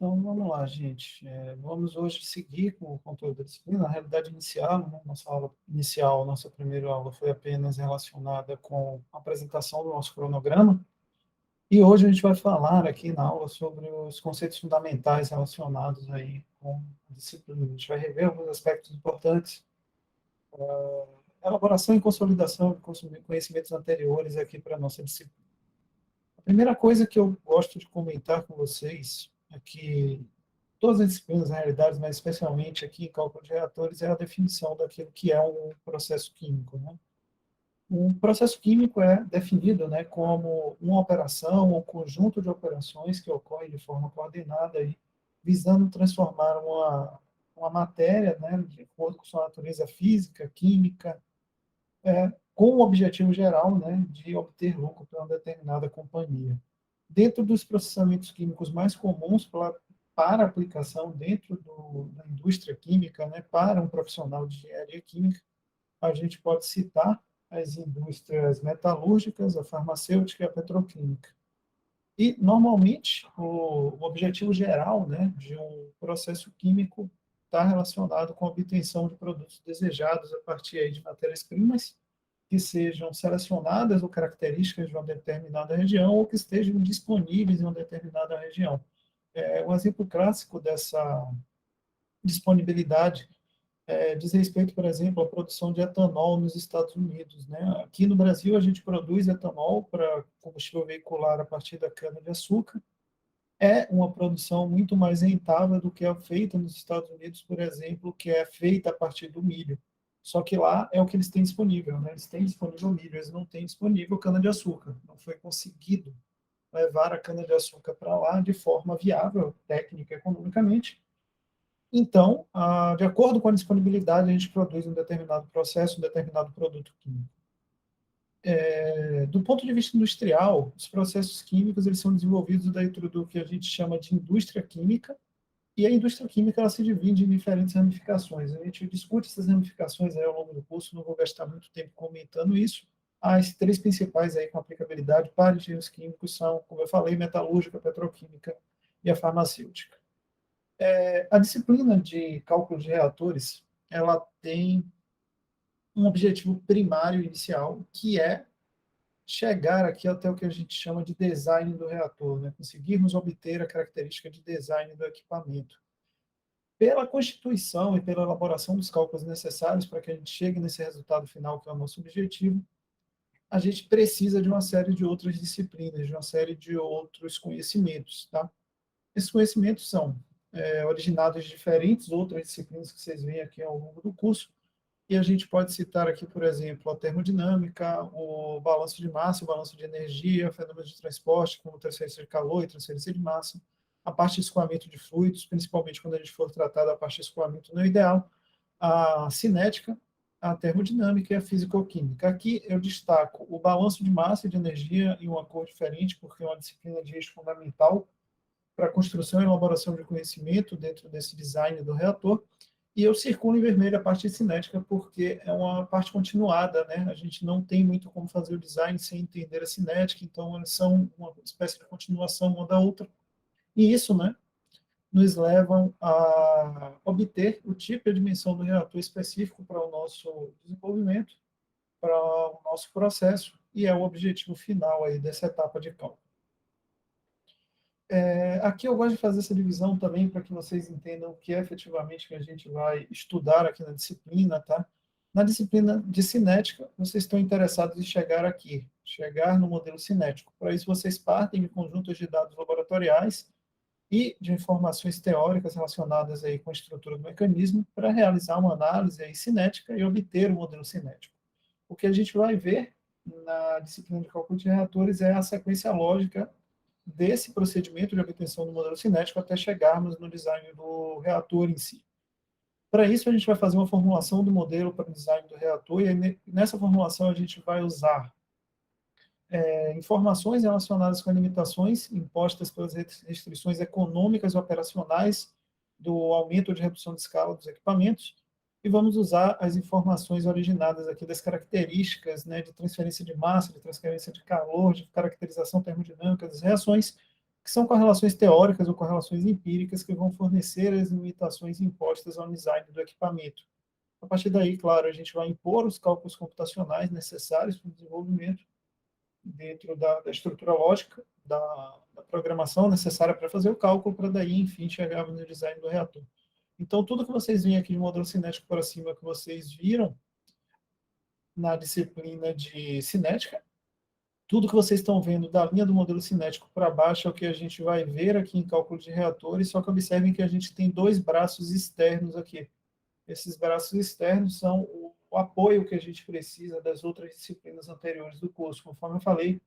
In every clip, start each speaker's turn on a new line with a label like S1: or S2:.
S1: Então, vamos lá, gente. Vamos hoje seguir com o conteúdo da disciplina. Na realidade, inicial, né? Nossa aula inicial, nossa primeira aula foi apenas relacionada com a apresentação do nosso cronograma. E hoje a gente vai falar aqui na aula sobre os conceitos fundamentais relacionados aí com a disciplina. A gente vai rever alguns aspectos importantes, elaboração e consolidação de conhecimentos anteriores aqui para a nossa disciplina. A primeira coisa que eu gosto de comentar com vocês é que todas as disciplinas, na realidade, mas especialmente aqui em cálculo de reatores, é a definição daquilo que é um processo químico, né? Um processo químico é definido, né, como uma operação ou conjunto de operações que ocorre de forma coordenada e visando transformar uma matéria, né, de acordo com sua natureza física, química, com o objetivo geral, né, de obter lucro para uma determinada companhia. Dentro dos processamentos químicos mais comuns para aplicação dentro da indústria química, né, para um profissional de engenharia química, a gente pode citar as indústrias metalúrgicas, a farmacêutica e a petroquímica. E, normalmente, o objetivo geral, né, de um processo químico está relacionado com a obtenção de produtos desejados a partir aí de matérias-primas que sejam selecionadas ou características de uma determinada região ou que estejam disponíveis em uma determinada região. Um exemplo clássico dessa disponibilidade diz respeito, por exemplo, à produção de etanol nos Estados Unidos, né? Aqui no Brasil, a gente produz etanol para combustível veicular a partir da cana-de-açúcar. É uma produção muito mais rentável do que a feita nos Estados Unidos, por exemplo, que é feita a partir do milho. Só que lá é o que eles têm disponível, né? Eles têm disponível milho, eles não têm disponível cana-de-açúcar. Não foi conseguido levar a cana-de-açúcar para lá de forma viável, técnica e economicamente. Então, de acordo com a disponibilidade, a gente produz um determinado processo, um determinado produto químico. Do ponto de vista industrial, os processos químicos eles são desenvolvidos dentro do que a gente chama de indústria química, e a indústria química ela se divide em diferentes ramificações. A gente discute essas ramificações aí ao longo do curso, não vou gastar muito tempo comentando isso. As três principais aí com aplicabilidade para engenheiros químicos são, como eu falei, metalúrgica, petroquímica e a farmacêutica. A disciplina de cálculo de reatores, ela tem um objetivo primário inicial, que é chegar aqui até o que a gente chama de design do reator, né? Conseguirmos obter a característica de design do equipamento. Pela constituição e pela elaboração dos cálculos necessários para que a gente chegue nesse resultado final, que é o nosso objetivo, a gente precisa de uma série de outras disciplinas, de uma série de outros conhecimentos, tá? Esses conhecimentos são originados de diferentes outras disciplinas que vocês veem aqui ao longo do curso, e a gente pode citar aqui, por exemplo, a termodinâmica, o balanço de massa, o balanço de energia, fenômenos de transporte, como transferência de calor e transferência de massa, a parte de escoamento de fluidos, principalmente quando a gente for tratar da parte de escoamento não ideal, a cinética, a termodinâmica e a físico-química. Aqui eu destaco o balanço de massa e de energia em uma cor diferente, porque é uma disciplina de eixo fundamental para a construção e elaboração de conhecimento dentro desse design do reator, e eu circulo em vermelho a parte cinética, porque é uma parte continuada, né? A gente não tem muito como fazer o design sem entender a cinética, então eles são uma espécie de continuação uma da outra, e isso, né, nos levam a obter o tipo e a dimensão do reator específico para o nosso desenvolvimento, para o nosso processo, e é o objetivo final aí dessa etapa de cálculo. Aqui eu gosto de fazer essa divisão também para que vocês entendam o que é efetivamente que a gente vai estudar aqui na disciplina, tá? Na disciplina de cinética, vocês estão interessados em chegar aqui, chegar no modelo cinético. Para isso, vocês partem de conjuntos de dados laboratoriais e de informações teóricas relacionadas aí com a estrutura do mecanismo para realizar uma análise aí cinética e obter o modelo cinético. O que a gente vai ver na disciplina de cálculo de reatores é a sequência lógica desse procedimento de obtenção do modelo cinético até chegarmos no design do reator em si. Para isso, a gente vai fazer uma formulação do modelo para o design do reator, e nessa formulação a gente vai usar informações relacionadas com as limitações impostas pelas restrições econômicas e operacionais do aumento ou de redução de escala dos equipamentos, e vamos usar as informações originadas aqui das características, né, de transferência de massa, de transferência de calor, de caracterização termodinâmica das reações, que que são correlações teóricas ou correlações empíricas que vão fornecer as limitações impostas ao design do equipamento. A partir daí, claro, a gente vai impor os cálculos computacionais necessários para o desenvolvimento dentro da estrutura lógica da programação necessária para fazer o cálculo, para daí, enfim, chegarmos no design do reator. Então, tudo que vocês veem aqui de modelo cinético para cima, que vocês viram na disciplina de cinética, tudo que vocês estão vendo da linha do modelo cinético para baixo é o que a gente vai ver aqui em cálculo de reatores, só que observem que a gente tem dois braços externos aqui. Esses braços externos são o apoio que a gente precisa das outras disciplinas anteriores do curso. Conforme eu falei,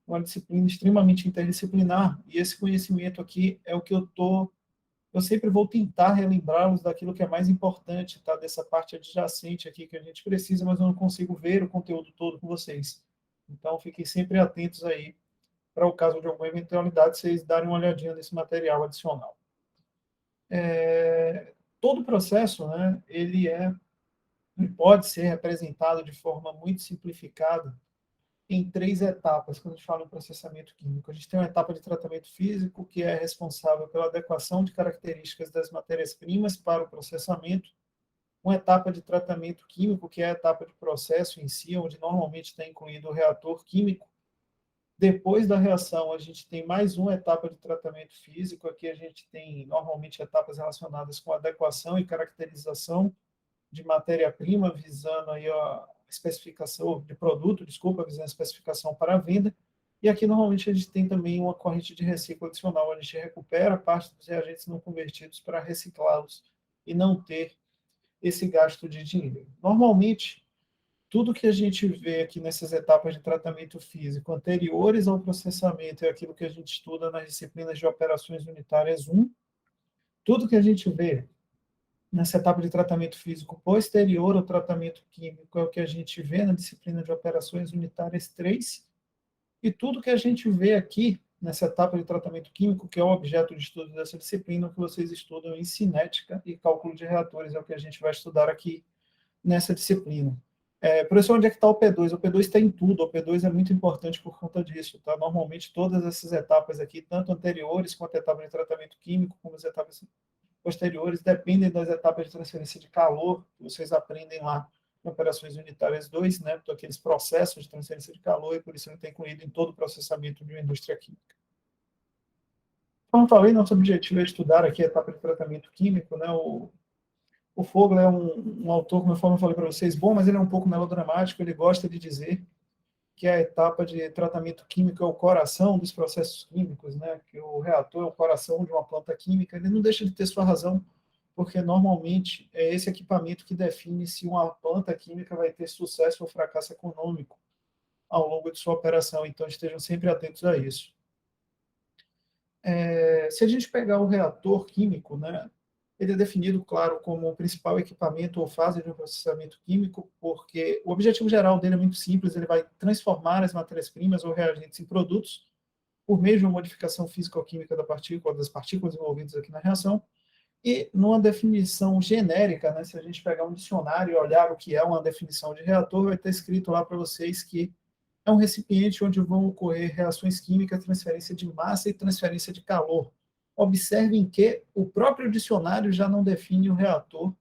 S1: uma disciplina extremamente interdisciplinar, e esse conhecimento aqui é o que eu sempre vou tentar relembrá-los daquilo que é mais importante, tá? Dessa parte adjacente aqui que a gente precisa, mas eu não consigo ver o conteúdo todo com vocês. Então, fiquem sempre atentos aí, para o caso de alguma eventualidade, vocês darem uma olhadinha nesse material adicional. Todo o processo, né, ele pode ser representado de forma muito simplificada em três etapas, quando a gente fala em processamento químico. A gente tem uma etapa de tratamento físico, que é responsável pela adequação de características das matérias-primas para o processamento, uma etapa de tratamento químico, que é a etapa de processo em si, onde normalmente está incluído o reator químico. Depois da reação, a gente tem mais uma etapa de tratamento físico, aqui a gente tem normalmente etapas relacionadas com adequação e caracterização de matéria-prima, visando aí a especificação de produto, desculpa, visando a especificação para a venda. E aqui, normalmente, a gente tem também uma corrente de reciclo adicional, onde a gente recupera parte dos reagentes não convertidos para reciclá-los e não ter esse gasto de dinheiro. Normalmente, tudo que a gente vê aqui nessas etapas de tratamento físico anteriores ao processamento é aquilo que a gente estuda nas disciplinas de operações unitárias 1. Tudo que a gente vê nessa etapa de tratamento físico posterior ao tratamento químico é o que a gente vê na disciplina de operações unitárias 3, e tudo que a gente vê aqui nessa etapa de tratamento químico, que é o objeto de estudo dessa disciplina, que vocês estudam em cinética e cálculo de reatores, é o que a gente vai estudar aqui nessa disciplina. Professor, onde é que está o P2? O P2 está em tudo, o P2 é muito importante por conta disso, tá? Normalmente todas essas etapas aqui, tanto anteriores quanto a etapa de tratamento químico, como as etapas posteriores, dependem das etapas de transferência de calor, que vocês aprendem lá em Operações Unitárias 2, né, aqueles processos de transferência de calor, e por isso ele está incluído em todo o processamento de uma indústria química. Como falei, nosso objetivo é estudar aqui a etapa de tratamento químico, né, o Fogler é um autor, como eu falei para vocês, bom, mas ele é um pouco melodramático, ele gosta de dizer que a etapa de tratamento químico é o coração dos processos químicos, né? Que o reator é o coração de uma planta química. Ele não deixa de ter sua razão, porque normalmente é esse equipamento que define se uma planta química vai ter sucesso ou fracasso econômico ao longo de sua operação. Então, estejam sempre atentos a isso. Se a gente pegar o reator químico, né? Ele é definido, claro, como o principal equipamento ou fase de um processamento químico, porque o objetivo geral dele é muito simples, ele vai transformar as matérias-primas ou reagentes em produtos por meio de uma modificação físico-química das partículas envolvidas aqui na reação. E numa definição genérica, né, se a gente pegar um dicionário e olhar o que é uma definição de reator, vai estar escrito lá para vocês que é um recipiente onde vão ocorrer reações químicas, transferência de massa e transferência de calor. Observem que o próprio dicionário já não define o reator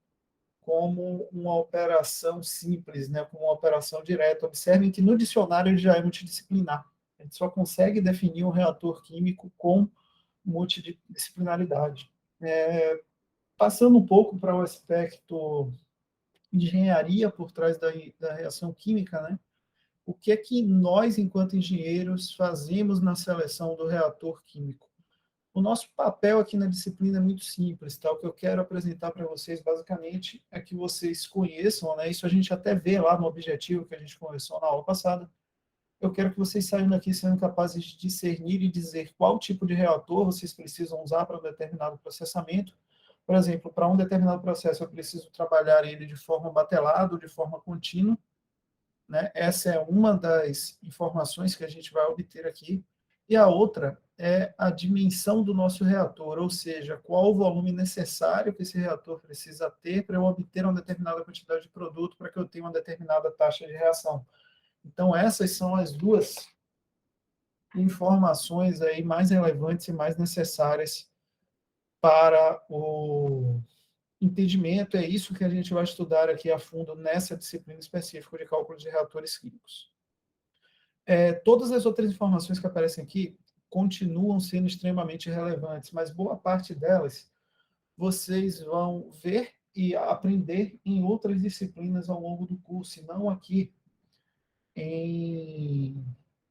S1: como uma operação simples, né, como uma operação direta. Observem que no dicionário ele já é multidisciplinar. A gente só consegue definir um reator químico com multidisciplinaridade. Passando um pouco para o aspecto de engenharia por trás da reação química, né? O que é que nós, enquanto engenheiros, fazemos na seleção do reator químico? O nosso papel aqui na disciplina é muito simples, tá? O que eu quero apresentar para vocês, basicamente, é que vocês conheçam, né? Isso a gente até vê lá no objetivo que a gente conversou na aula passada. Eu quero que vocês saiam daqui sendo capazes de discernir e dizer qual tipo de reator vocês precisam usar para um determinado processamento. Por exemplo, para um determinado processo, eu preciso trabalhar ele de forma batelada, de forma contínua, né? Essa é uma das informações que a gente vai obter aqui. E a outra é a dimensão do nosso reator, ou seja, qual o volume necessário que esse reator precisa ter para eu obter uma determinada quantidade de produto, para que eu tenha uma determinada taxa de reação. Então, essas são as duas informações aí mais relevantes e mais necessárias para o entendimento. É isso que a gente vai estudar aqui a fundo nessa disciplina específica de cálculo de reatores químicos. Todas as outras informações que aparecem aqui continuam sendo extremamente relevantes, mas boa parte delas vocês vão ver e aprender em outras disciplinas ao longo do curso, e não aqui em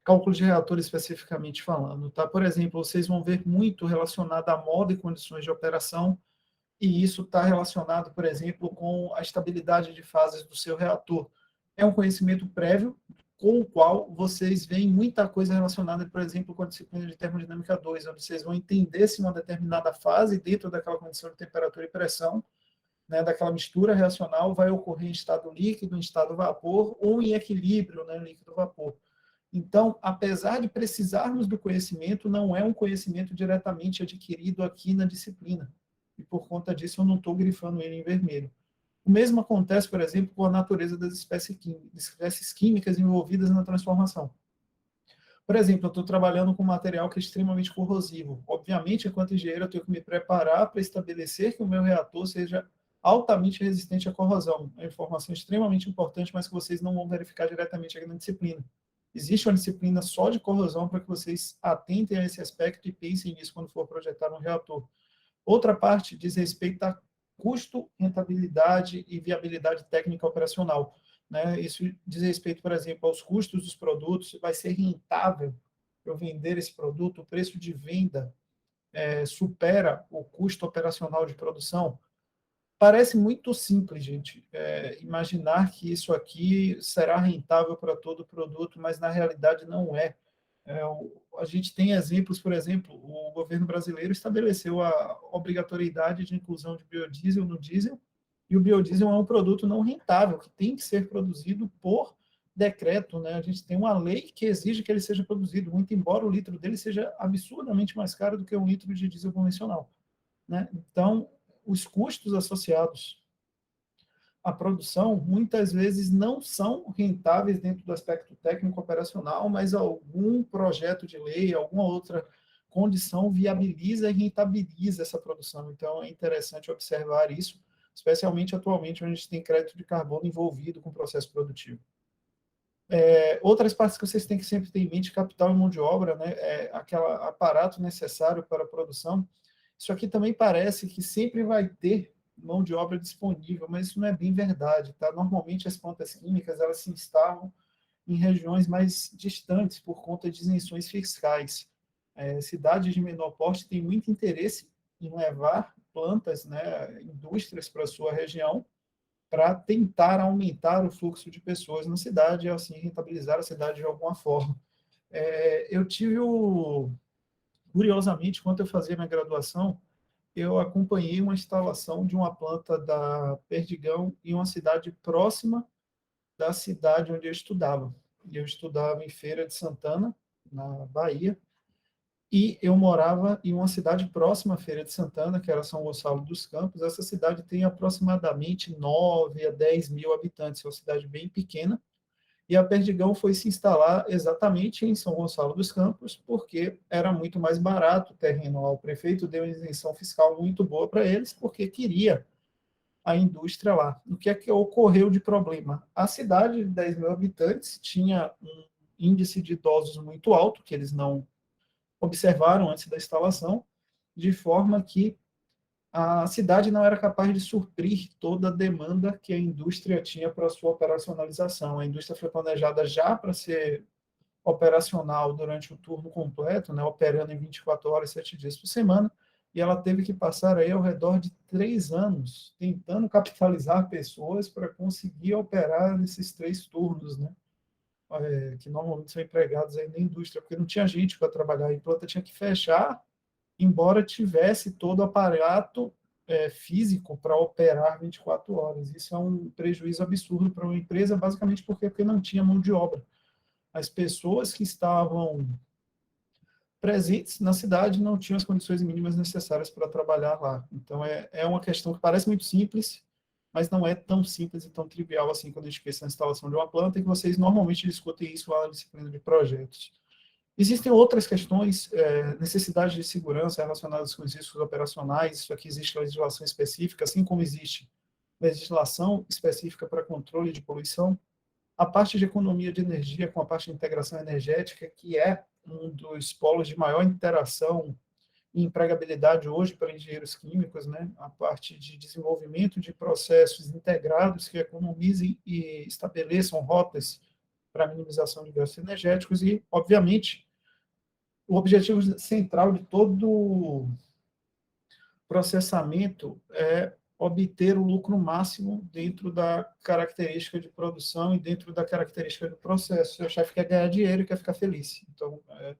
S1: cálculo de reator especificamente falando, tá? Por exemplo, vocês vão ver muito relacionado a modo e condições de operação, e isso está relacionado, por exemplo, com a estabilidade de fases do seu reator. É um conhecimento prévio com o qual vocês veem muita coisa relacionada, por exemplo, com a disciplina de termodinâmica 2, onde vocês vão entender se uma determinada fase, dentro daquela condição de temperatura e pressão, né, daquela mistura reacional, vai ocorrer em estado líquido, em estado vapor, ou em equilíbrio, né, líquido-vapor. Então, apesar de precisarmos do conhecimento, não é um conhecimento diretamente adquirido aqui na disciplina. E por conta disso, eu não estou grifando ele em vermelho. O mesmo acontece, por exemplo, com a natureza das espécies químicas envolvidas na transformação. Por exemplo, eu estou trabalhando com um material que é extremamente corrosivo. Obviamente, enquanto engenheiro, eu tenho que me preparar para estabelecer que o meu reator seja altamente resistente à corrosão. É uma informação extremamente importante, mas que vocês não vão verificar diretamente aqui na disciplina. Existe uma disciplina só de corrosão para que vocês atentem a esse aspecto e pensem nisso quando for projetar um reator. Outra parte diz respeito a custo, rentabilidade e viabilidade técnica operacional. Né? Isso diz respeito, por exemplo, aos custos dos produtos. Vai ser rentável eu vender esse produto? O preço de venda supera o custo operacional de produção? Parece muito simples, gente, imaginar que isso aqui será rentável para todo produto, mas na realidade não é. A gente tem exemplos, por exemplo, o governo brasileiro estabeleceu a obrigatoriedade de inclusão de biodiesel no diesel, e o biodiesel é um produto não rentável, que tem que ser produzido por decreto, né? A gente tem uma lei que exige que ele seja produzido, muito embora o litro dele seja absurdamente mais caro do que um litro de diesel convencional, né? Então, os custos associados à produção muitas vezes não são rentáveis dentro do aspecto técnico operacional, mas algum projeto de lei, alguma outra condição viabiliza e rentabiliza essa produção. Então, é interessante observar isso, especialmente atualmente, onde a gente tem crédito de carbono envolvido com o processo produtivo. Outras partes que vocês têm que sempre ter em mente, capital e mão de obra, né? Aquele aparato necessário para a produção. Isso aqui também parece que sempre vai ter mão de obra disponível, mas isso não é bem verdade, tá? Normalmente as plantas químicas, elas se instalam em regiões mais distantes por conta de isenções fiscais. Cidades de menor porte têm muito interesse em levar plantas, né, indústrias para a sua região, para tentar aumentar o fluxo de pessoas na cidade e assim rentabilizar a cidade de alguma forma. Eu tive curiosamente, quando eu fazia minha graduação, eu acompanhei uma instalação de uma planta da Perdigão em uma cidade próxima da cidade onde eu estudava. Eu estudava em Feira de Santana, na Bahia, e eu morava em uma cidade próxima à Feira de Santana, que era São Gonçalo dos Campos. Essa cidade tem aproximadamente 9 a 10 mil habitantes, é uma cidade bem pequena, e a Perdigão foi se instalar exatamente em São Gonçalo dos Campos, porque era muito mais barato o terreno lá. O prefeito deu uma isenção fiscal muito boa para eles, porque queria a indústria lá. O que é que ocorreu de problema? A cidade de 10 mil habitantes tinha um índice de idosos muito alto, que eles não observaram antes da instalação, de forma que a cidade não era capaz de suprir toda a demanda que a indústria tinha para a sua operacionalização. A indústria foi planejada já para ser operacional durante o turno completo, né, operando em 24 horas, 7 dias por semana, e ela teve que passar aí ao redor de 3 anos tentando capitalizar pessoas para conseguir operar nesses 3 turnos, né, que normalmente são empregados aí na indústria, porque não tinha gente para trabalhar, a planta tinha que fechar, embora tivesse todo o aparato físico para operar 24 horas. Isso é um prejuízo absurdo para uma empresa, basicamente porque não tinha mão de obra. As pessoas que estavam presentes na cidade não tinham as condições mínimas necessárias para trabalhar lá. Então, é uma questão que parece muito simples, mas não é tão simples e tão trivial assim quando a gente pensa na instalação de uma planta, e que vocês normalmente discutem isso lá na disciplina de projetos. Existem outras questões, necessidades de segurança relacionadas com os riscos operacionais. Isso aqui existe legislação específica, assim como existe legislação específica para controle de poluição. A parte de economia de energia com a parte de integração energética, que é um dos polos de maior interação e empregabilidade hoje para engenheiros químicos, né? A parte de desenvolvimento de processos integrados que economizem e estabeleçam rotas para minimização de gastos energéticos e, obviamente, o objetivo central de todo processamento é obter o lucro máximo dentro da característica de produção e dentro da característica do processo. O chefe quer ganhar dinheiro e quer ficar feliz. Então, é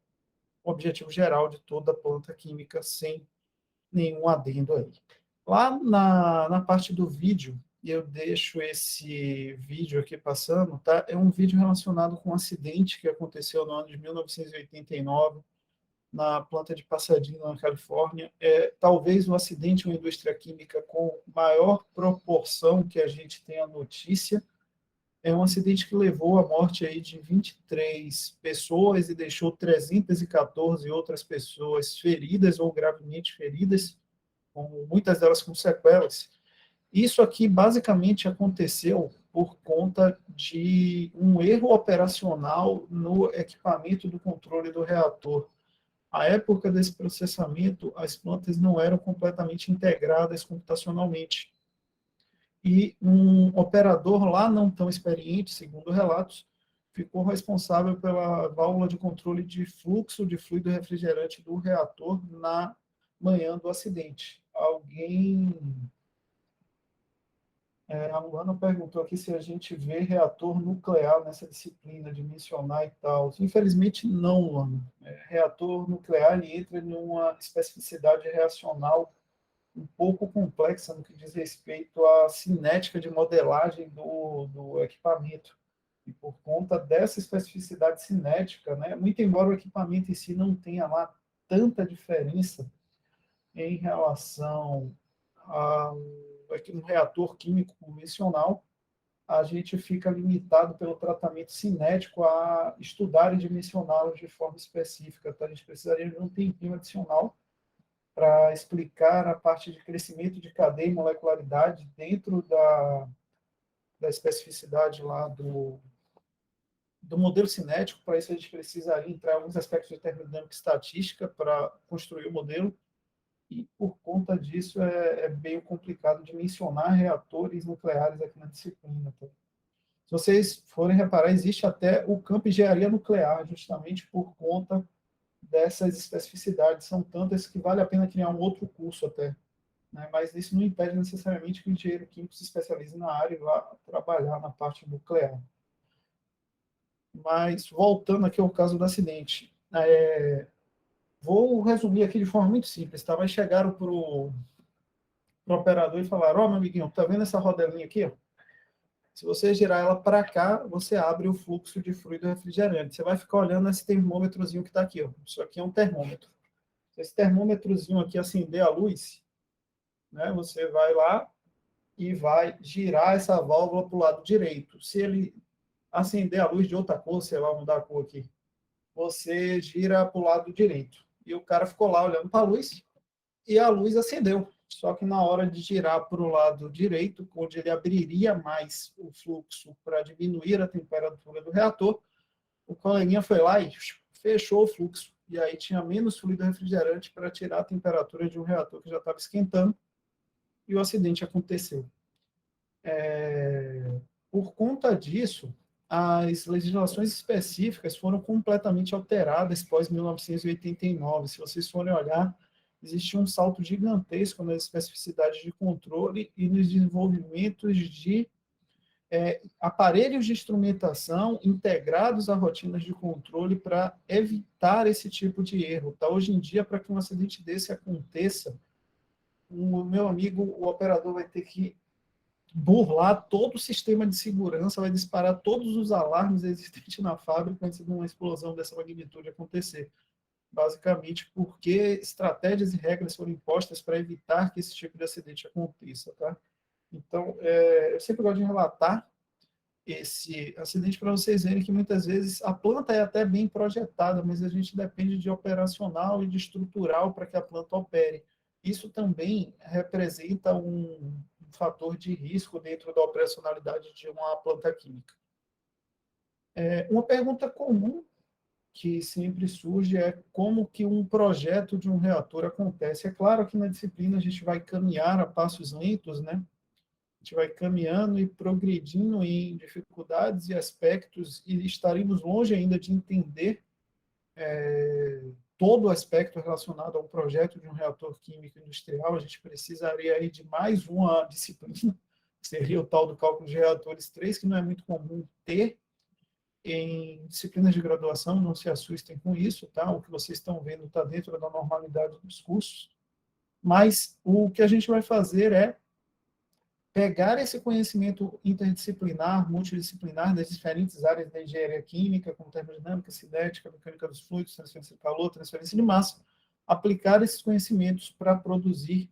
S1: o objetivo geral de toda planta química, sem nenhum adendo aí. Lá na parte do vídeo, e eu deixo esse vídeo aqui passando, tá? É um vídeo relacionado com um acidente que aconteceu no ano de 1989, na planta de Pasadena, na Califórnia. Talvez o acidente uma indústria química com maior proporção que a gente tem a notícia. É um acidente que levou à morte aí de 23 pessoas e deixou 314 outras pessoas feridas ou gravemente feridas, com muitas delas com sequelas. Isso aqui basicamente aconteceu por conta de um erro operacional no equipamento do controle do reator. À época desse processamento, as plantas não eram completamente integradas computacionalmente. E um operador lá não tão experiente, segundo relatos, ficou responsável pela válvula de controle de fluxo de fluido refrigerante do reator na manhã do acidente. A Luana perguntou aqui se a gente vê reator nuclear nessa disciplina de mencionar e tal. Infelizmente, não, Luana. Reator nuclear ele entra em uma especificidade reacional um pouco complexa no que diz respeito à cinética de modelagem do equipamento. E por conta dessa especificidade cinética, né, muito embora o equipamento em si não tenha lá tanta diferença em relação a um reator químico convencional, a gente fica limitado pelo tratamento cinético a estudar e dimensioná-lo de forma específica. Então, a gente precisaria de um tempinho adicional para explicar a parte de crescimento de cadeia e molecularidade dentro da especificidade lá do modelo cinético. Para isso, a gente precisaria entrar em alguns aspectos de termodinâmica e estatística para construir o modelo, e por conta disso é bem complicado de mencionar reatores nucleares aqui na disciplina. Tá? Se vocês forem reparar, existe até o campo engenharia nuclear, justamente por conta dessas especificidades. São tantas que vale a pena criar um outro curso até. Né? Mas isso não impede necessariamente que o engenheiro químico se especialize na área e vá trabalhar na parte nuclear. Mas, voltando aqui ao caso do acidente, vou resumir aqui de forma muito simples. Tá? Mas chegaram para o operador e falaram: ó, meu amiguinho, tá vendo essa rodelinha aqui? Ó? Se você girar ela para cá, você abre o fluxo de fluido refrigerante. Você vai ficar olhando esse termômetrozinho que está aqui. Ó. Isso aqui é um termômetro. Se esse termômetrozinho aqui acender a luz, né, você vai lá e vai girar essa válvula para o lado direito. Se ele acender a luz de outra cor, sei lá, mudar a cor aqui, você gira para o lado direito. E o cara ficou lá olhando para a luz e a luz acendeu. Só que na hora de girar para o lado direito, onde ele abriria mais o fluxo para diminuir a temperatura do reator, o coleguinha foi lá e fechou o fluxo. E aí tinha menos fluido refrigerante para tirar a temperatura de um reator que já estava esquentando, e o acidente aconteceu. Por conta disso, as legislações específicas foram completamente alteradas pós 1989. Se vocês forem olhar, existe um salto gigantesco nas especificidades de controle e nos desenvolvimentos de aparelhos de instrumentação integrados a rotinas de controle para evitar esse tipo de erro. Tá? Hoje em dia, para que um acidente desse aconteça, o meu amigo, o operador, vai ter que burlar todo o sistema de segurança, vai disparar todos os alarmes existentes na fábrica antes de uma explosão dessa magnitude acontecer. Basicamente, porque estratégias e regras foram impostas para evitar que esse tipo de acidente aconteça. Tá? Então, eu sempre gosto de relatar esse acidente para vocês verem que muitas vezes a planta é até bem projetada, mas a gente depende de operacional e de estrutural para que a planta opere. Isso também representa um fator de risco dentro da operacionalidade de uma planta química. Uma pergunta comum que sempre surge é como que um projeto de um reator acontece. É claro que na disciplina a gente vai caminhar a passos lentos, né? A gente vai caminhando e progredindo em dificuldades e aspectos e estaremos longe ainda de entender todo o aspecto relacionado ao projeto de um reator químico industrial. A gente precisaria aí de mais uma disciplina, que seria o tal do cálculo de reatores 3, que não é muito comum ter em disciplinas de graduação, não se assustem com isso, tá? O que vocês estão vendo está dentro da normalidade dos cursos, mas o que a gente vai fazer é pegar esse conhecimento interdisciplinar, multidisciplinar das diferentes áreas da engenharia química, como termodinâmica, cinética, mecânica dos fluidos, transferência de calor, transferência de massa, aplicar esses conhecimentos para produzir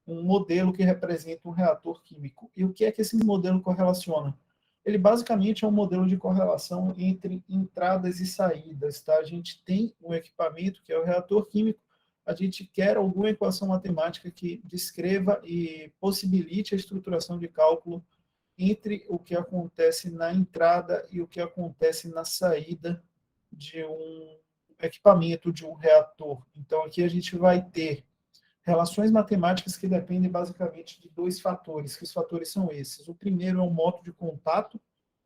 S1: um modelo que representa um reator químico. E o que é que esse modelo correlaciona? Ele basicamente é um modelo de correlação entre entradas e saídas, tá? A gente tem um equipamento que é o reator químico, a gente quer alguma equação matemática que descreva e possibilite a estruturação de cálculo entre o que acontece na entrada e o que acontece na saída de um equipamento, de um reator. Então, aqui a gente vai ter relações matemáticas que dependem basicamente de dois fatores, que os fatores são esses. O primeiro é o modo de contato,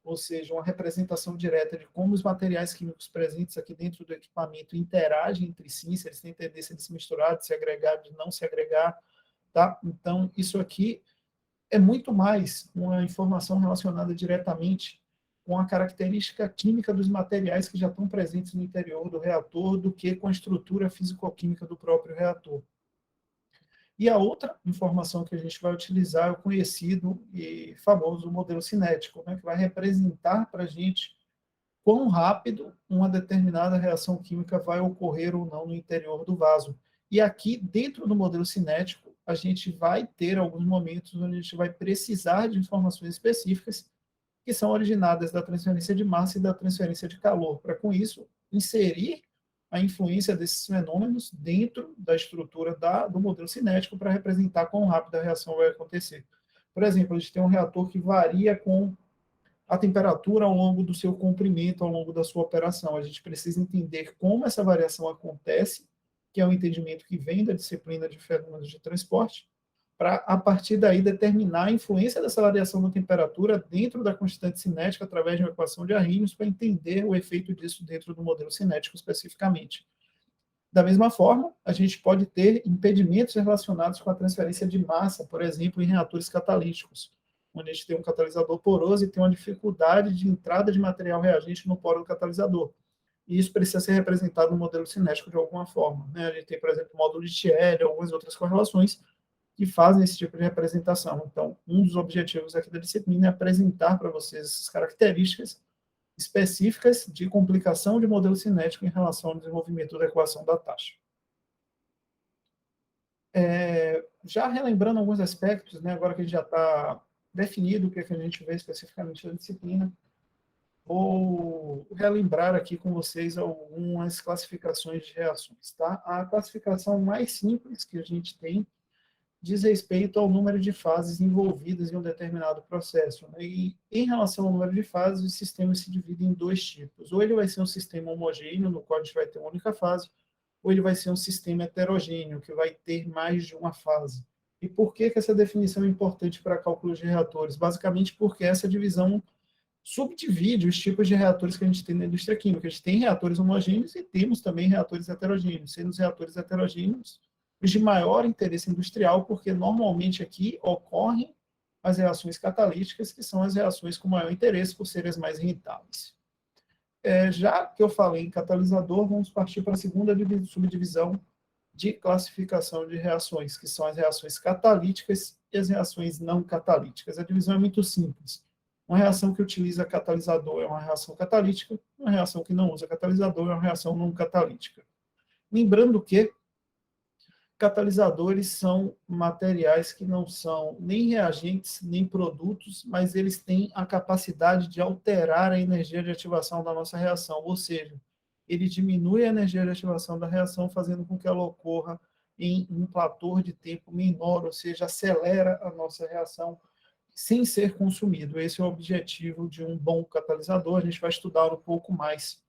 S1: ou seja, uma representação direta de como os materiais químicos presentes aqui dentro do equipamento interagem entre si, se eles têm tendência de se misturar, de se agregar, de não se agregar, tá? Então, isso aqui é muito mais uma informação relacionada diretamente com a característica química dos materiais que já estão presentes no interior do reator do que com a estrutura físico-química do próprio reator. E a outra informação que a gente vai utilizar é o conhecido e famoso modelo cinético, né, que vai representar para a gente quão rápido uma determinada reação química vai ocorrer ou não no interior do vaso. E aqui, dentro do modelo cinético, a gente vai ter alguns momentos onde a gente vai precisar de informações específicas que são originadas da transferência de massa e da transferência de calor, para, com isso, inserir a influência desses fenômenos dentro da estrutura do modelo cinético para representar quão rápido a reação vai acontecer. Por exemplo, a gente tem um reator que varia com a temperatura ao longo do seu comprimento, ao longo da sua operação. A gente precisa entender como essa variação acontece, que é um entendimento que vem da disciplina de fenômenos de transporte, para, a partir daí, determinar a influência dessa variação da temperatura dentro da constante cinética através de uma equação de Arrhenius para entender o efeito disso dentro do modelo cinético especificamente. Da mesma forma, a gente pode ter impedimentos relacionados com a transferência de massa, por exemplo, em reatores catalíticos, onde a gente tem um catalisador poroso e tem uma dificuldade de entrada de material reagente no poro do catalisador. E isso precisa ser representado no modelo cinético de alguma forma, né? A gente tem, por exemplo, o módulo de Thiele, algumas outras correlações que fazem esse tipo de representação. Então, um dos objetivos aqui da disciplina é apresentar para vocês essas características específicas de complicação de modelo cinético em relação ao desenvolvimento da equação da taxa. Já relembrando alguns aspectos, né, agora que a gente já está definido o que a gente vê especificamente na disciplina, vou relembrar aqui com vocês algumas classificações de reações. Tá? A classificação mais simples que a gente tem diz respeito ao número de fases envolvidas em um determinado processo. Né? E, em relação ao número de fases, o sistema se divide em dois tipos. Ou ele vai ser um sistema homogêneo, no qual a gente vai ter uma única fase, ou ele vai ser um sistema heterogêneo, que vai ter mais de uma fase. E por que essa definição é importante para cálculos de reatores? Basicamente porque essa divisão subdivide os tipos de reatores que a gente tem na indústria química. A gente tem reatores homogêneos e temos também reatores heterogêneos. Sendo os reatores heterogêneos os de maior interesse industrial, porque normalmente aqui ocorrem as reações catalíticas, que são as reações com maior interesse por serem as mais rentáveis. Já que eu falei em catalisador, vamos partir para a segunda subdivisão de classificação de reações, que são as reações catalíticas e as reações não catalíticas. A divisão é muito simples. Uma reação que utiliza catalisador é uma reação catalítica, uma reação que não usa catalisador é uma reação não catalítica. Lembrando que Catalisadores são materiais que não são nem reagentes, nem produtos, mas eles têm a capacidade de alterar a energia de ativação da nossa reação, ou seja, ele diminui a energia de ativação da reação, fazendo com que ela ocorra em um platô de tempo menor, ou seja, acelera a nossa reação sem ser consumido. Esse é o objetivo de um bom catalisador. A gente vai estudar um pouco mais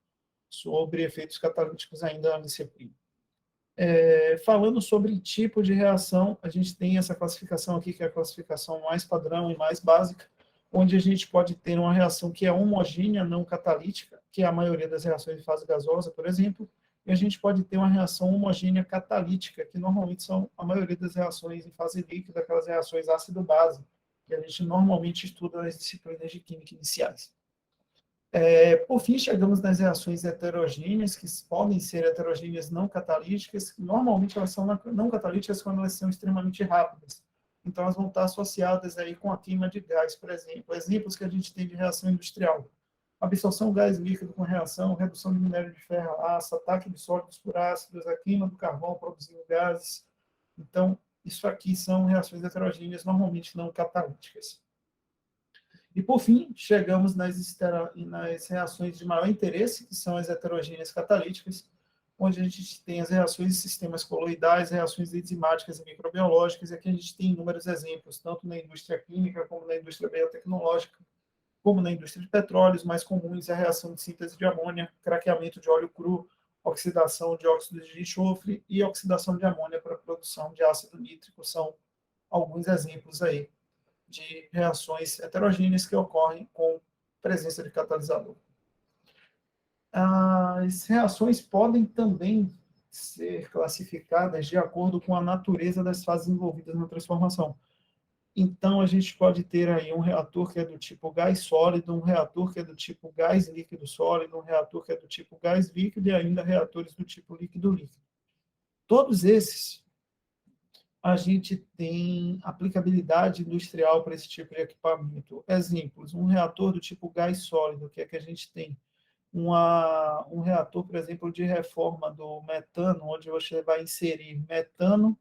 S1: sobre efeitos catalíticos ainda na disciplina. Falando sobre tipo de reação, a gente tem essa classificação aqui, que é a classificação mais padrão e mais básica, onde a gente pode ter uma reação que é homogênea, não catalítica, que é a maioria das reações de fase gasosa, por exemplo, e a gente pode ter uma reação homogênea catalítica, que normalmente são a maioria das reações em fase líquida, aquelas reações ácido-base, que a gente normalmente estuda nas disciplinas de química iniciais. Por fim, chegamos nas reações heterogêneas, que podem ser heterogêneas não catalíticas. Normalmente, elas são não catalíticas quando elas são extremamente rápidas. Então, elas vão estar associadas aí com a queima de gás, por exemplo. Exemplos que a gente tem de reação industrial. Absorção de gás líquido com reação, redução de minério de ferro a aço, ataque de sólidos por ácidos, a queima do carvão produzindo gases. Então, isso aqui são reações heterogêneas, normalmente não catalíticas. E, por fim, chegamos nas reações de maior interesse, que são as heterogêneas catalíticas, onde a gente tem as reações de sistemas coloidais, reações enzimáticas e microbiológicas, e aqui a gente tem inúmeros exemplos, tanto na indústria química, como na indústria biotecnológica, como na indústria de petróleos. Mais comuns é a reação de síntese de amônia, craqueamento de óleo cru, oxidação de óxido de enxofre e oxidação de amônia para a produção de ácido nítrico, são alguns exemplos aí de reações heterogêneas que ocorrem com presença de catalisador. As reações podem também ser classificadas de acordo com a natureza das fases envolvidas na transformação. Então, a gente pode ter aí um reator que é do tipo gás sólido, um reator que é do tipo gás líquido sólido, um reator que é do tipo gás líquido e ainda reatores do tipo líquido-líquido. Todos esses a gente tem aplicabilidade industrial para esse tipo de equipamento. Exemplos, um reator do tipo gás sólido, que é que a gente tem um reator, por exemplo, de reforma do metano, onde você vai inserir metano,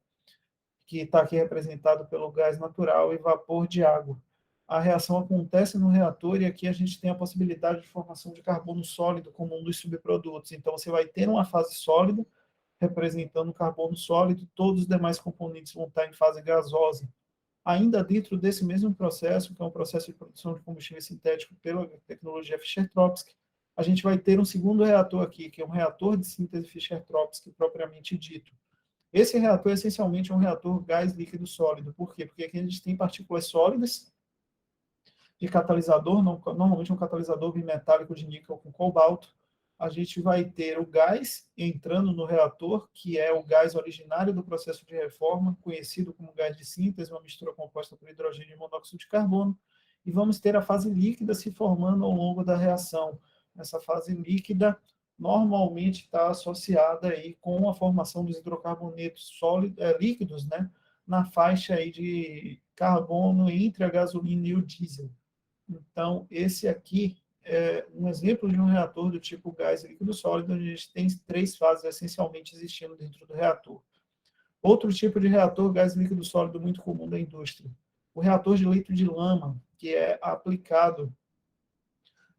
S1: que está aqui representado pelo gás natural, e vapor de água. A reação acontece no reator e aqui a gente tem a possibilidade de formação de carbono sólido como um dos subprodutos. Então, você vai ter uma fase sólida, representando carbono sólido, todos os demais componentes vão estar em fase gasosa. Ainda dentro desse mesmo processo, que é um processo de produção de combustível sintético pela tecnologia Fischer-Tropsch, a gente vai ter um segundo reator aqui, que é um reator de síntese Fischer-Tropsch, propriamente dito. Esse reator, essencialmente, é um reator gás líquido sólido. Por quê? Porque aqui a gente tem partículas sólidas de catalisador, normalmente um catalisador bimetálico de níquel com cobalto. A gente vai ter o gás entrando no reator, que é o gás originário do processo de reforma, conhecido como gás de síntese, uma mistura composta por hidrogênio e monóxido de carbono, e vamos ter a fase líquida se formando ao longo da reação. Essa fase líquida normalmente está associada aí com a formação dos hidrocarbonetos líquidos, né, na faixa aí de carbono entre a gasolina e o diesel. Então, esse aqui é um exemplo de um reator do tipo gás líquido sólido, onde a gente tem três fases essencialmente existindo dentro do reator. Outro tipo de reator gás líquido sólido muito comum da indústria, o reator de leito de lama, que é aplicado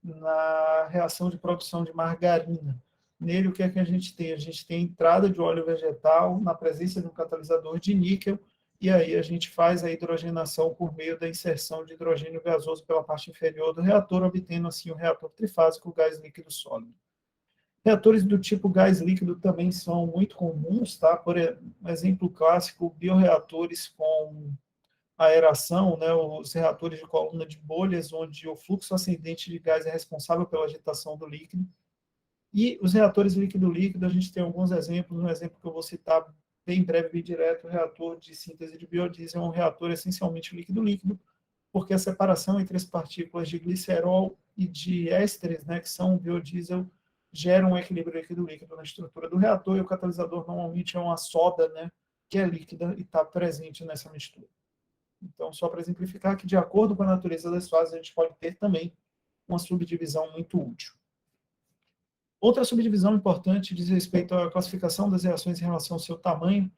S1: na reação de produção de margarina. Nele, o que é que a gente tem? A gente tem entrada de óleo vegetal na presença de um catalisador de níquel, e aí a gente faz a hidrogenação por meio da inserção de hidrogênio gasoso pela parte inferior do reator, obtendo assim o reator trifásico gás líquido sólido. Reatores do tipo gás líquido também são muito comuns, tá? Por exemplo clássico, bioreatores com aeração, né, os reatores de coluna de bolhas, onde o fluxo ascendente de gás é responsável pela agitação do líquido. E os reatores líquido-líquido, a gente tem alguns exemplos. Um exemplo que eu vou citar bem breve, bem direto: o reator de síntese de biodiesel é um reator essencialmente líquido-líquido, porque a separação entre as partículas de glicerol e de ésteres, né, que são o biodiesel, gera um equilíbrio líquido-líquido na estrutura do reator, e o catalisador normalmente é uma soda, né, que é líquida e está presente nessa mistura. Então, só para exemplificar que, de acordo com a natureza das fases, a gente pode ter também uma subdivisão muito útil. Outra subdivisão importante diz respeito à classificação das reações em relação ao seu tamanho.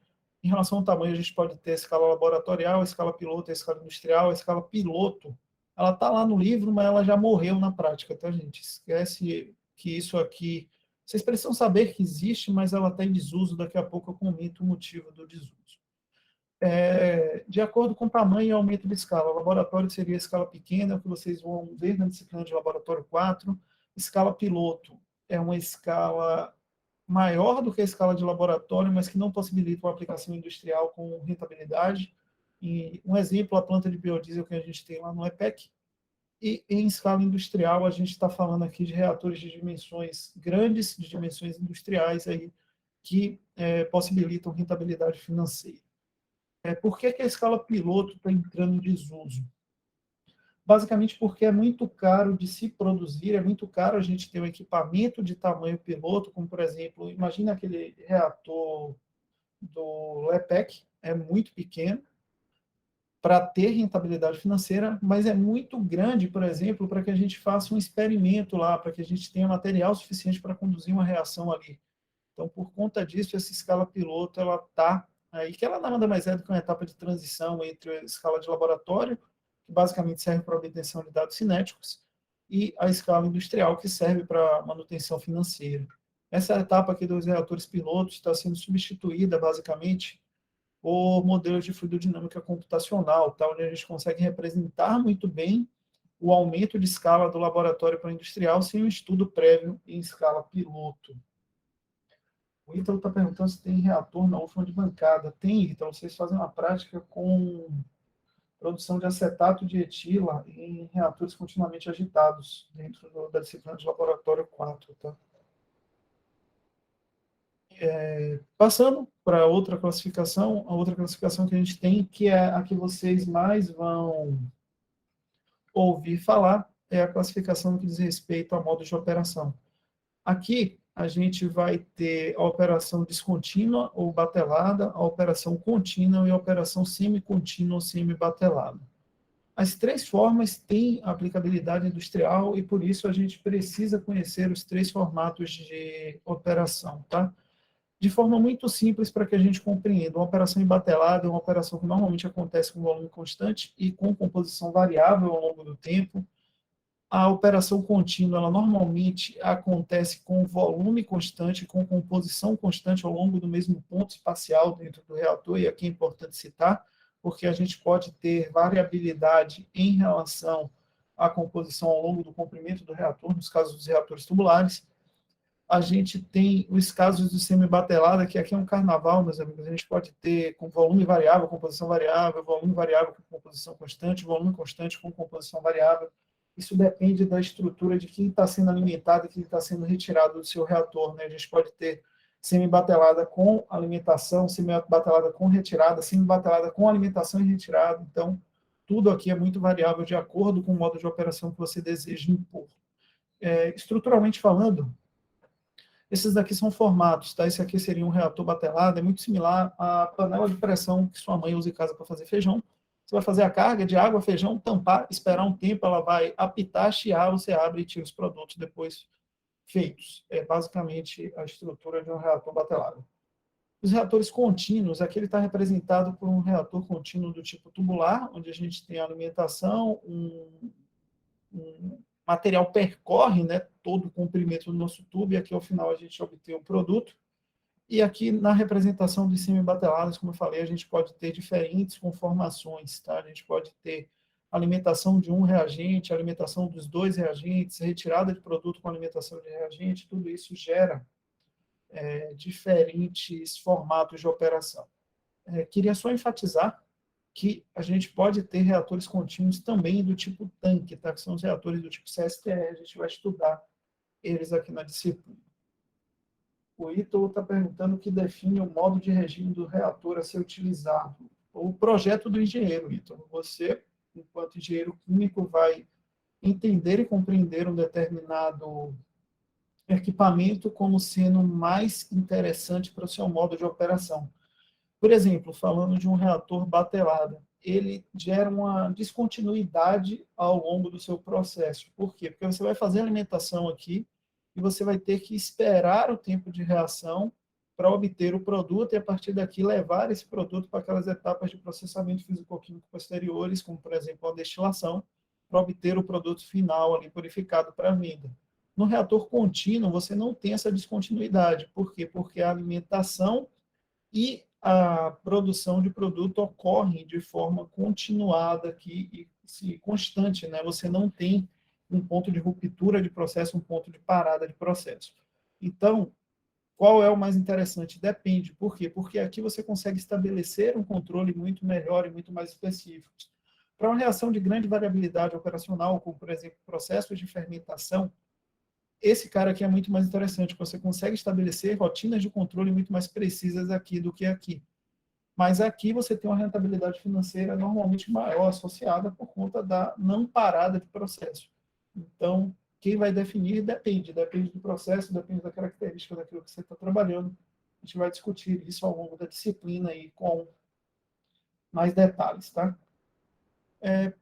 S1: Em relação ao tamanho, a gente pode ter a escala laboratorial, a escala piloto, a escala industrial. A escala piloto, ela está lá no livro, mas ela já morreu na prática, tá, gente? Esquece que isso aqui... Vocês precisam saber que existe, mas ela está em desuso. Daqui a pouco eu comento o motivo do desuso. De acordo com o tamanho e aumento de escala. O laboratório seria a escala pequena, que vocês vão ver na disciplina de laboratório 4. Escala piloto é uma escala maior do que a escala de laboratório, mas que não possibilita uma aplicação industrial com rentabilidade. E um exemplo, a planta de biodiesel que a gente tem lá no EPEC. E em escala industrial, a gente está falando aqui de reatores de dimensões grandes, de dimensões industriais, aí, que possibilitam rentabilidade financeira. Por que a escala piloto está entrando em desuso? Basicamente porque é muito caro de se produzir, é muito caro a gente ter um equipamento de tamanho piloto, como, por exemplo, imagina aquele reator do LEPEC, é muito pequeno para ter rentabilidade financeira, mas é muito grande, por exemplo, para que a gente faça um experimento lá, para que a gente tenha material suficiente para conduzir uma reação ali. Então, por conta disso, essa escala piloto, ela está aí, que ela nada mais é do que uma etapa de transição entre a escala de laboratório, que basicamente serve para a obtenção de dados cinéticos, e a escala industrial, que serve para manutenção financeira. Essa etapa aqui dos reatores pilotos está sendo substituída, basicamente, por modelos de fluidodinâmica computacional, tá? Onde a gente consegue representar muito bem o aumento de escala do laboratório para o industrial sem um estudo prévio em escala piloto. O Ítalo está perguntando se tem reator na UFMA de bancada. Tem, Ítalo. Vocês fazem uma prática com produção de acetato de etila em reatores continuamente agitados, dentro da disciplina de laboratório 4. Tá? Passando para outra classificação, a outra classificação que a gente tem, que é a que vocês mais vão ouvir falar, é a classificação que diz respeito a modos de operação. Aqui, a gente vai ter a operação descontínua ou batelada, a operação contínua e a operação semi-contínua ou semi-batelada. As três formas têm aplicabilidade industrial e, por isso, a gente precisa conhecer os três formatos de operação, tá? De forma muito simples para que a gente compreenda. Uma operação embatelada é uma operação que normalmente acontece com volume constante e com composição variável ao longo do tempo. A operação contínua, ela normalmente acontece com volume constante, com composição constante ao longo do mesmo ponto espacial dentro do reator, e aqui é importante citar, porque a gente pode ter variabilidade em relação à composição ao longo do comprimento do reator, nos casos dos reatores tubulares. A gente tem os casos de semi-batelada, que aqui é um carnaval, meus amigos. A gente pode ter com volume variável, composição variável, volume variável com composição constante, volume constante com composição variável. Isso depende da estrutura de quem está sendo alimentado e quem está sendo retirado do seu reator. Né? A gente pode ter semi-batelada com alimentação, semi-batelada com retirada, semi-batelada com alimentação e retirada. Então, tudo aqui é muito variável de acordo com o modo de operação que você deseja impor. Estruturalmente falando, esses daqui são formatos, tá? Esse aqui seria um reator batelado, é muito similar à panela de pressão que sua mãe usa em casa para fazer feijão. Você vai fazer a carga de água, feijão, tampar, esperar um tempo, ela vai apitar, chiar, você abre e tira os produtos depois feitos. É basicamente a estrutura de um reator batelado. Os reatores contínuos, aqui ele está representado por um reator contínuo do tipo tubular, onde a gente tem a alimentação, um material percorre, né, todo o comprimento do nosso tubo, e aqui ao final a gente obtém o produto. E aqui na representação de semi-bateladas, como eu falei, a gente pode ter diferentes conformações, tá? A gente pode ter alimentação de um reagente, alimentação dos dois reagentes, retirada de produto com alimentação de reagente, tudo isso gera diferentes formatos de operação. Queria só enfatizar que a gente pode ter reatores contínuos também do tipo tanque, tá? Que são os reatores do tipo CSTR, a gente vai estudar eles aqui na disciplina. O Ítalo está perguntando o que define o modo de regime do reator a ser utilizado. O projeto do engenheiro, Ítalo. Você, enquanto engenheiro químico, vai entender e compreender um determinado equipamento como sendo mais interessante para o seu modo de operação. Por exemplo, falando de um reator batelada, ele gera uma descontinuidade ao longo do seu processo. Por quê? Porque você vai fazer a alimentação aqui e você vai ter que esperar o tempo de reação para obter o produto e, a partir daqui, levar esse produto para aquelas etapas de processamento físico-químico posteriores, como, por exemplo, a destilação, para obter o produto final ali purificado para venda. No reator contínuo, você não tem essa descontinuidade. Por quê? Porque a alimentação e a produção de produto ocorrem de forma continuada aqui e constante, né? Você não tem um ponto de ruptura de processo, um ponto de parada de processo. Então, qual é o mais interessante? Depende. Por quê? Porque aqui você consegue estabelecer um controle muito melhor e muito mais específico. Para uma reação de grande variabilidade operacional, como, por exemplo, processos de fermentação, esse cara aqui é muito mais interessante. Você consegue estabelecer rotinas de controle muito mais precisas aqui do que aqui. Mas aqui você tem uma rentabilidade financeira normalmente maior associada por conta da não parada de processo. Então, quem vai definir depende do processo, depende da característica daquilo que você está trabalhando. A gente vai discutir isso ao longo da disciplina aí com mais detalhes, tá?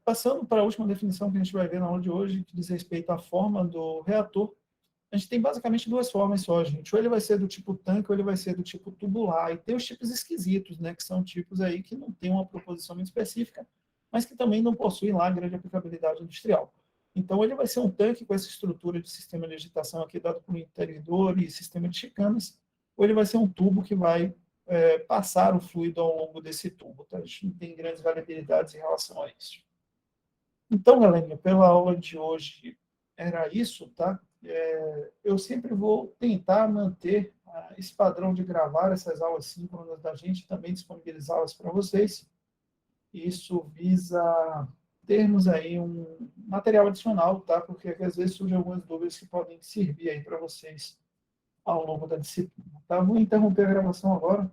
S1: Passando para a última definição que a gente vai ver na aula de hoje, que diz respeito à forma do reator, a gente tem basicamente duas formas só, gente. Ou ele vai ser do tipo tanque, ou ele vai ser do tipo tubular. E tem os tipos esquisitos, né? Que são tipos aí que não têm uma proposição muito específica, mas que também não possuem lá grande aplicabilidade industrial. Então, ele vai ser um tanque com essa estrutura de sistema de agitação aqui dado por um interruptor e sistema de chicanas, ou ele vai ser um tubo que vai passar o fluido ao longo desse tubo. Tá? A gente não tem grandes variabilidades em relação a isso. Então, galerinha, pela aula de hoje era isso, tá? Eu sempre vou tentar manter esse padrão de gravar essas aulas síncronas da gente, também disponibilizá-las para vocês. Isso visa termos aí um material adicional, tá? Porque às vezes surgem algumas dúvidas que podem servir aí para vocês ao longo da disciplina, tá? Vou interromper a gravação agora.